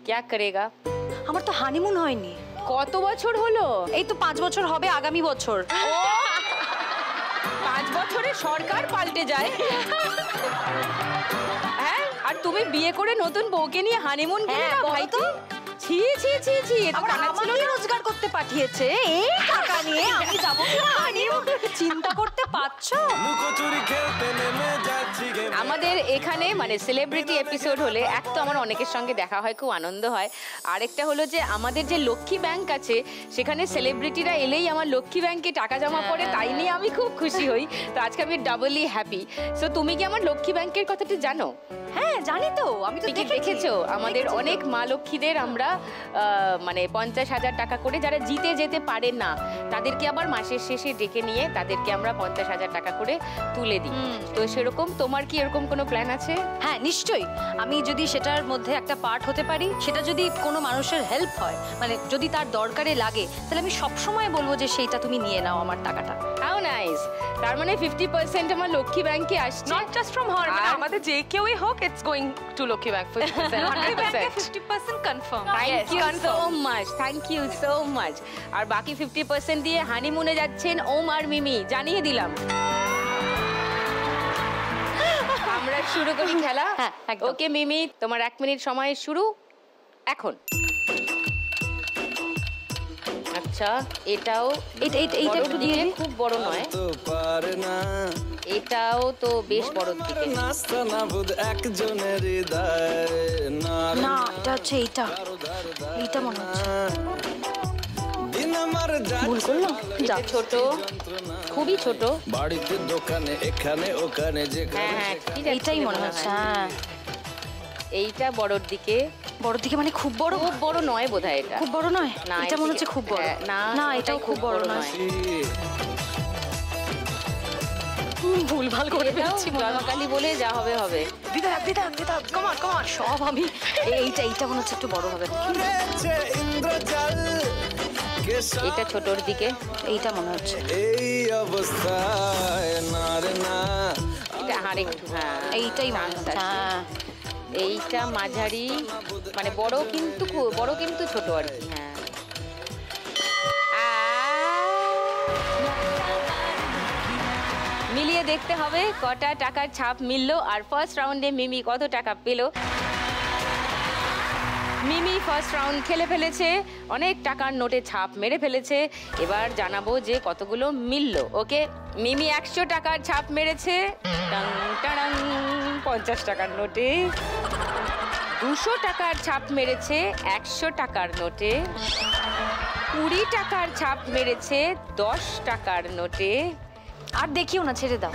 क्या करेगा? আমার তো হানিমুন হয়নি। কত বছর হলো? এই তো 5 বছর হবে আগামী বছর। 5 বছরে সরকার পাল্টে যায়। হ্যাঁ, আর তুমি বিয়ে করে নতুন বউকে নিয়ে হানিমুন গেলে না ভাই তো? ছি ছি ছি ছি, এটা আমাকে রোজগার করতে পাঠিয়েছে, এই টাকা নিয়ে আমি যাব কি হানিমুন? চিন্তা করতে পারছো? আমাদের এখানে মানে সেলিব্রিটি এপিসোড হলে এক তো আমার অনেকের সঙ্গে দেখা হয়, খুব আনন্দ হয়। আরেকটা হলো যে আমাদের যে লক্ষ্মী ব্যাংক আছে সেখানে সেলিব্রিটিরা এলেই আমার লক্ষ্মী ব্যাংকে টাকা জমা পড়ে, তাই নিয়ে আমি খুব খুশি হই। তো আজকে আমি ডাবলি হ্যাপি। সো তুমি কি আমার লক্ষ্মী ব্যাংকের কথাটা জানো? হ্যাঁ জানি তো, আমি তো দেখেছো আমাদের অনেক মা লক্ষ্মীদের আমরা মানে 50,000 টাকা করে যারা জিতে যেতে পারে না তাদেরকে আবার মাসের শেষে ডেকে নিয়ে তাদেরকে আমরা 50,000 টাকা করে তুলে দিই। তো সেরকম তোমার কি এরকম কোনো প্ল্যান আছে? হ্যাঁ নিশ্চয়ই, আমি যদি সেটার মধ্যে একটা পার্ট হতে পারি, সেটা যদি কোনো মানুষের হেল্প হয়, মানে যদি তার দরকারে লাগে, তাহলে আমি সবসময় বলবো যে সেইটা তুমি নিয়ে নাও আমার টাকাটা। How nice. তার মানে 50% আমার লক্ষ্মী ব্যাংকে আসছে, নট জাস্ট ফ্রম হার, মানে আমাদের যে কেউই হোক, it's going to Lakshmi bank 50%। 50% confirm. Thank you so much, thank you so much. আর বাকি 50% দিয়ে হানিমুনে যাচ্ছেন ওম আর মিমি, জানিয়ে দিলাম। আমরা শুরু করি খেলা। ওকে মিমি, তোমার 1 মিনিট সময় শুরু এখন। আচ্ছা, এটাও এইটা একটু দিয়ে খুব বড় নয়, এটাও তো বেশ বড় দিকে না, এটা হচ্ছে এইটা মনে হচ্ছে। ভুল করলাম? এটা ছোট, খুবই ছোট। বাড়িতে দোকানে এখানে ওখানে যেখানে হ্যাঁ ঠিক আছে, এইটাই মনে হচ্ছে। হ্যাঁ এইটা বড়র দিকে। বড় দিকে মানে খুব বড়? খুব বড় নয় বোধহয় এটা। খুব বড় নয়? না, এটা মনে হচ্ছে খুব বড়। না না, এটাও খুব বড় নয়। ভুলভাল করে ফেলছি। জয়মাকালী বলে যা হবে হবে। দিদা কাম অন সব আমি এইটা মনে হচ্ছে একটু বড় হবে। এটা ছোটর দিকে, এইটা মনে হচ্ছে। এই অবস্থায় না রে না, এটা আরেকটু, হ্যাঁ এইটাই মনে হচ্ছে। হ্যাঁ এইটা মাঝারি, মানে বড় কিন্তু ছোট আর কি। হ্যাঁ মিলিয়ে দেখতে হবে কটা টাকার ছাপ মিললো, আর ফার্স্ট রাউন্ডে মিমি কত টাকা পেল। মিমি ফার্স্ট রাউন্ড খেলে ফেলেছে, অনেক টাকার নোটে ছাপ মেরে ফেলেছে। এবার জানাবো যে কতগুলো মিললো। ওকে, মিমি 100 টাকার ছাপ মেরেছে, 50 টাকার নোটে। 200 টাকার ছাপ মেরেছে 100 টাকার নোটে। 20 টাকার ছাপ মেরেছে 10 টাকার নোটে। আর দেখিও না, ছেড়ে দাও।